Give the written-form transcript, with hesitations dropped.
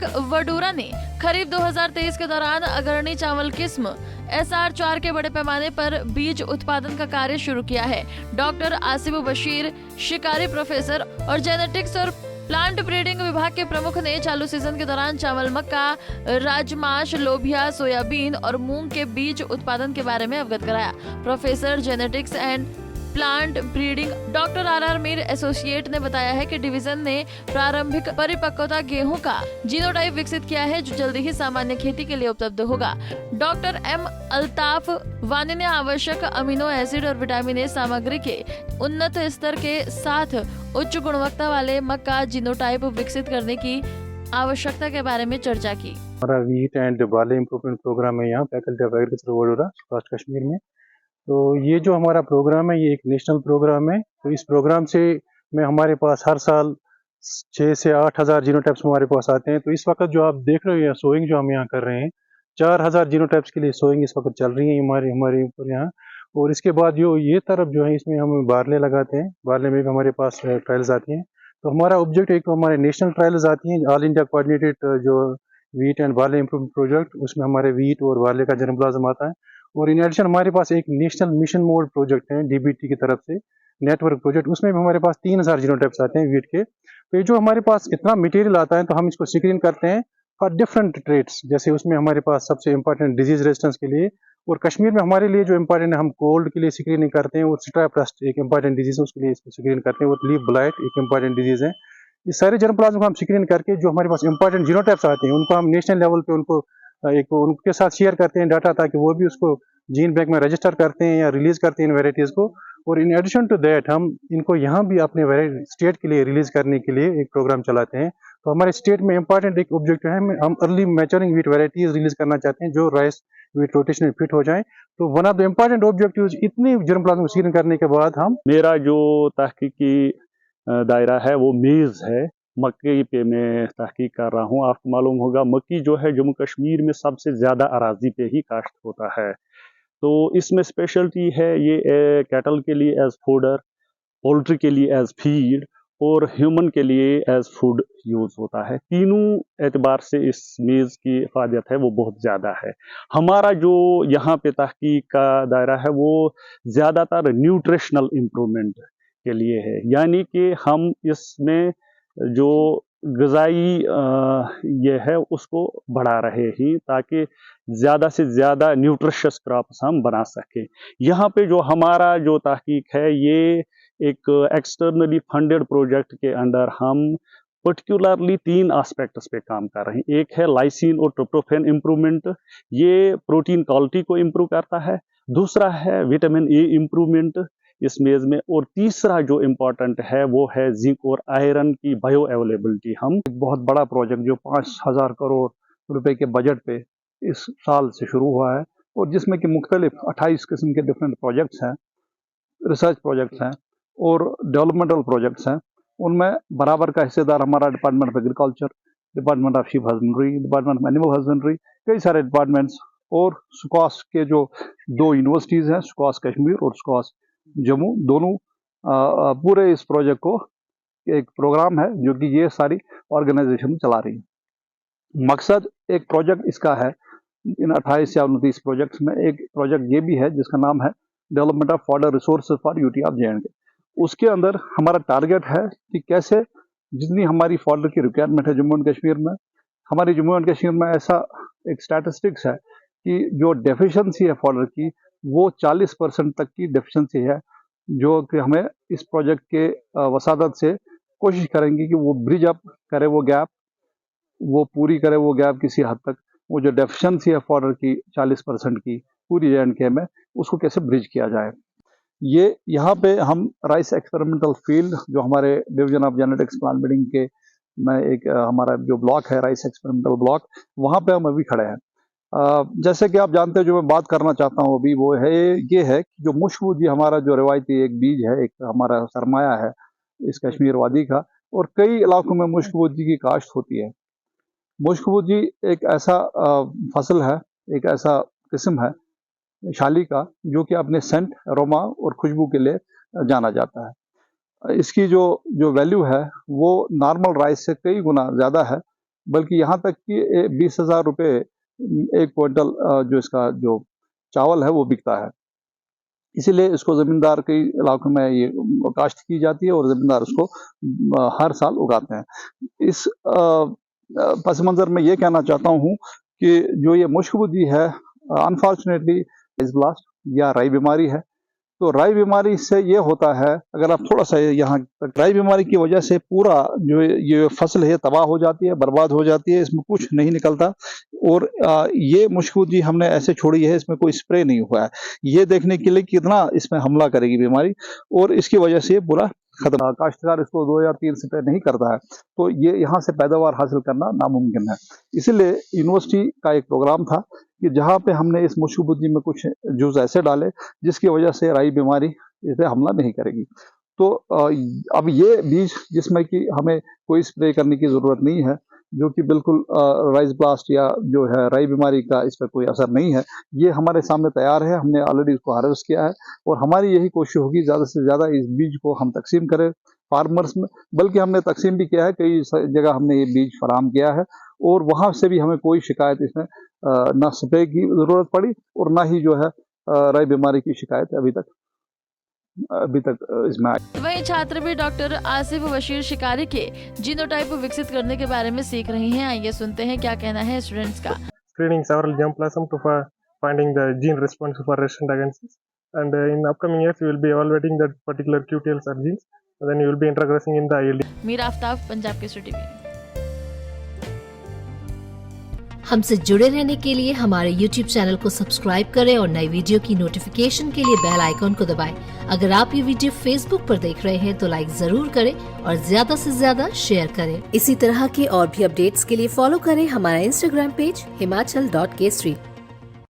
निदेशक वडूरा ने खरीफ 2023 के दौरान अग्रणी चावल किस्म SR4 के बड़े पैमाने पर बीज उत्पादन का कार्य शुरू किया है। डॉक्टर आसिफ बशीर, शिकारी प्रोफेसर और जेनेटिक्स और प्लांट ब्रीडिंग विभाग के प्रमुख ने चालू सीजन के दौरान चावल, मक्का, राजमाश, लोबिया, सोयाबीन और मूंग के बीज उत्पादन के बारे में अवगत कराया। Professor genetics and plant breeding doctor RR Mir associate ने बताया है कि डिवीजन ने प्रारंभिक परिपक्वता गेहूं का जीनोटाइप विकसित किया है जो जल्दी ही सामान्य खेती के लिए उपलब्ध होगा। डॉक्टर M अल्ताफ वानी ने आवश्यक अमीनो एसिड और विटामिन ए सामग्री के उन्नत स्तर के साथ उच्च गुणवत्ता वाले मक्का जीनोटाइप विकसित करने की आवश्यकता के बारे में चर्चा की। हमारा wheat and barley improvement programme है यहाँ faculty of agriculture Vadodara Saurashtra Kashmir में। तो ये जो हमारा प्रोग्राम है ये एक नेशनल प्रोग्राम है। तो इस प्रोग्राम से में हमारे पास हर साल 6 से 8 हज़ार जीनोटाइप्स हमारे पास आते हैं। तो इस वक्त जो आप देख रहे हो सोइंग जो हम यहाँ कर रहे हैं 4000 जीनोटाइप्स के लिए सोइंग इस वक्त चल रही है हमारे ऊपर यहाँ। और इसके बाद जो ये तरफ जो है इसमें हम बारले लगाते हैं, बारले में भी हमारे पास ट्रायल्स आती हैं। तो हमारा ऑब्जेक्ट एक तो हमारे नेशनल ट्रायल्स आती हैं, ऑल इंडिया कोऑर्डिनेटेड जो wheat and barley improvement project, उसमें हमारे वीट और बार्ले का जर्मप्लाज्म आता है। और इन एडिशन हमारे पास एक नेशनल मिशन मोड प्रोजेक्ट है DBT की तरफ से नेटवर्क प्रोजेक्ट, उसमें भी हमारे पास 3000 जीनोटाइप्स आते हैं वीट के। तो ये जो हमारे पास इतना मटेरियल आता है तो हम इसको स्क्रीन करते हैं फॉर डिफरेंट ट्रेट्स। जैसे उसमें हमारे पास सबसे इंपॉर्टेंट डिजीज रेजिस्टेंस के लिए, और कश्मीर में हमारे लिए जो इंपॉर्टेंट है हम कोल्ड के लिए स्क्रीनिंग करते हैं, और स्ट्रेप्टोस्ट एक इंपॉर्टेंट डिजीज है उसके लिए इसको स्क्रीन करते हैं, और लीफ ब्लाइट एक इंपॉर्टेंट डिजीज है। ये सारे जर्मप्लाज्म को हम स्क्रीन करके जो हमारे पास इंपॉर्टेंट जीनोटाइप्स आते हैं उनको हम नेशनल लेवल पे उनके साथ शेयर करते हैं डाटा, ताकि वो भी उसको जीन बैंक में रजिस्टर करते हैं या रिलीज करते हैं इन वेराइटीज को। और इन एडिशन टू दैट हम इनको यहाँ भी अपने स्टेट के लिए रिलीज करने के लिए एक प्रोग्राम चलाते हैं। तो हमारे स्टेट में इंपॉर्टेंट एक ऑब्जेक्टिव है, हम early maturing wheat varieties release करना चाहते हैं जो राइस वीट रोटेशन में फिट हो जाए। तो one of the important objectives इतनी जर्मप्लाज्म स्क्रीन करने के बाद हम मेरा जो तहकीकी दायरा है वो मेज़ है, मक्की पे मैं तहकीक कर रहा हूँ। आपको मालूम होगा मक्की जो है जम्मू कश्मीर में सबसे ज़्यादा अराजी पे ही काश्त होता है। तो इसमें स्पेशलिटी है ये कैटल के लिए एज फोडर, पोल्ट्री के लिए एज फीड और ह्यूमन के लिए एज फूड यूज़ होता है। तीनों एतबार से इस मेज़ की इफादत है वो बहुत ज़्यादा है। हमारा जो यहाँ पे तहकीक का दायरा है वो ज़्यादातर न्यूट्रिशनल इम्प्रूवमेंट के लिए है, यानी कि हम इसमें जो ग़िज़ाई ये है उसको बढ़ा रहे हैं ताकि ज़्यादा से ज़्यादा न्यूट्रिशियस क्रॉप्स हम बना सकें। यहाँ पे जो हमारा जो तहकीक है ये एक एक्सटर्नली फंडेड प्रोजेक्ट के अंडर हम पर्टिकुलरली 3 एस्पेक्ट्स पे काम कर रहे हैं। एक है लाइसिन और ट्रिप्टोफैन इम्प्रूवमेंट, ये प्रोटीन क्वालिटी को इम्प्रूव करता है। दूसरा है विटामिन ए इम्प्रूवमेंट इस मेज़ में, और तीसरा जो इम्पोर्टेंट है वो है जिंक और आयरन की बायो अवेलेबिलिटी। हम एक बहुत बड़ा प्रोजेक्ट जो 5000 करोड़ रुपए के बजट पे इस साल से शुरू हुआ है, और जिसमें कि मुख्तलिफ 28 किस्म के डिफरेंट प्रोजेक्ट्स हैं, रिसर्च प्रोजेक्ट्स हैं और डेवलपमेंटल प्रोजेक्ट्स हैं। उनमें बराबर का हिस्सेदार हमारा department of agriculture, department of sheep husbandry, department of animal husbandry, कई सारे डिपार्टमेंट्स, और स्कॉस के जो 2 यूनिवर्सिटीज़ हैं, स्कॉस कश्मीर और स्कॉस जम्मू, दोनों पूरे इस प्रोजेक्ट को एक प्रोग्राम है जो कि ये सारी ऑर्गेनाइजेशन चला रही है। मकसद एक प्रोजेक्ट इसका है, इन 28 या 29 प्रोजेक्ट्स में एक प्रोजेक्ट ये भी है जिसका नाम है development of fodder resources for UT of JNK। उसके अंदर हमारा टारगेट है कि कैसे जितनी हमारी फॉडर की रिक्वायरमेंट है जम्मू एंड कश्मीर में, हमारी जम्मू एंड कश्मीर में ऐसा एक स्टैटिस्टिक्स है कि जो डेफिशिएंसी है फॉडर की वो 40% तक की डेफिशिएंसी है, जो कि हमें इस प्रोजेक्ट के वसादत से कोशिश करेंगे कि वो ब्रिज अप करे, वो गैप वो पूरी करे, वो गैप किसी हद तक वो जो डेफिशिएंसी है फॉडर की 40% की पूरी JNK में, उसको कैसे ब्रिज किया जाए। ये यहाँ पे हम राइस एक्सपेरिमेंटल फील्ड जो हमारे division of genetics plant breeding के में एक हमारा जो ब्लॉक है राइस एक्सपेरिमेंटल ब्लॉक, वहाँ पे हम अभी खड़े हैं। जैसे कि आप जानते हैं जो मैं बात करना चाहता हूँ अभी वो है ये है कि जो मुश्कबूजी हमारा जो रिवायती एक बीज है, एक हमारा सरमाया है इस कश्मीर वादी का, और कई इलाकों में मुश्कबूजी की काश्त होती है। मुश्कबूजी एक ऐसा फसल है, एक ऐसा किस्म है शाली का जो कि अपने सेंट, अरोमा और खुशबू के लिए जाना जाता है। इसकी जो वैल्यू है वो नॉर्मल राइस से कई गुना ज़्यादा है, बल्कि यहाँ तक कि 20,000 रुपये एक क्विंटल जो इसका जो चावल है वो बिकता है। इसीलिए इसको ज़मींदार के इलाकों में ये काश्त की जाती है और ज़मींदार उसको हर साल उगाते हैं। इस पस मंज़र में ये कहना चाहता हूँ कि जो ये मुश्क-बुदी है, अनफॉर्चुनेटली राइस ब्लास्ट या राई बीमारी है। तो राई बीमारी से ये होता है, अगर आप थोड़ा सा यहाँ तक, राई बीमारी की वजह से पूरा जो ये फसल है तबाह हो जाती है, बर्बाद हो जाती है, इसमें कुछ नहीं निकलता। और ये मुश्क-बुदी हमने ऐसे छोड़ी है, इसमें कोई स्प्रे नहीं हुआ है, ये देखने के लिए कितना इसमें हमला करेगी बीमारी, और इसकी वजह से ये पूरा खत्म। काश्तकार इसको 2 या 3 स्प्रे नहीं करता है, तो ये यहाँ से पैदावार हासिल करना नामुमकिन है। इसीलिए यूनिवर्सिटी का एक प्रोग्राम था कि जहाँ पे हमने इस मुश्क-बुदी में कुछ जुज़ ऐसे डाले जिसकी वजह से राई बीमारी इस पे हमला नहीं करेगी। तो अब ये बीज जिसमें कि हमें कोई स्प्रे करने की ज़रूरत नहीं है, जो कि बिल्कुल राइस ब्लास्ट या जो है राई बीमारी का इस पर कोई असर नहीं है, ये हमारे सामने तैयार है, हमने ऑलरेडी उसको हार्वेस्ट किया है और हमारी यही कोशिश होगी ज़्यादा से ज़्यादा इस बीज को हम तकसीम करें फार्मर्स में। बल्कि हमने तकसीम भी किया है, कई जगह हमने ये बीज फराहम किया है और वहाँ से भी हमें कोई शिकायत इसमें ना स्प्रे की ज़रूरत पड़ी और ना ही जो है राई बीमारी की शिकायत अभी तक इसमें आई। वहीं छात्र भी डॉक्टर आसिफ बशीर शिकारी के जीनोटाइप विकसित करने के बारे में सीख रही हैं। आइए सुनते हैं क्या कहना है स्टूडेंट्स का। Screening several germplasm to finding the gene responsive for resistant agencies, and in upcoming years we will be evaluating that particular QTLs or genes, and then you will be introgressing in the ILD. Meera Aftab, Punjab Kesari TV. हमसे जुड़े रहने के लिए हमारे YouTube channel को subscribe करें और नई वीडियो की नोटिफिकेशन के लिए बेल आइकॉन को दबाएं। अगर आप ये वीडियो Facebook पर देख रहे हैं तो लाइक जरूर करें और ज्यादा से ज्यादा शेयर करें। इसी तरह के और भी अपडेट्स के लिए फॉलो करें हमारा Instagram पेज himachal.kesri।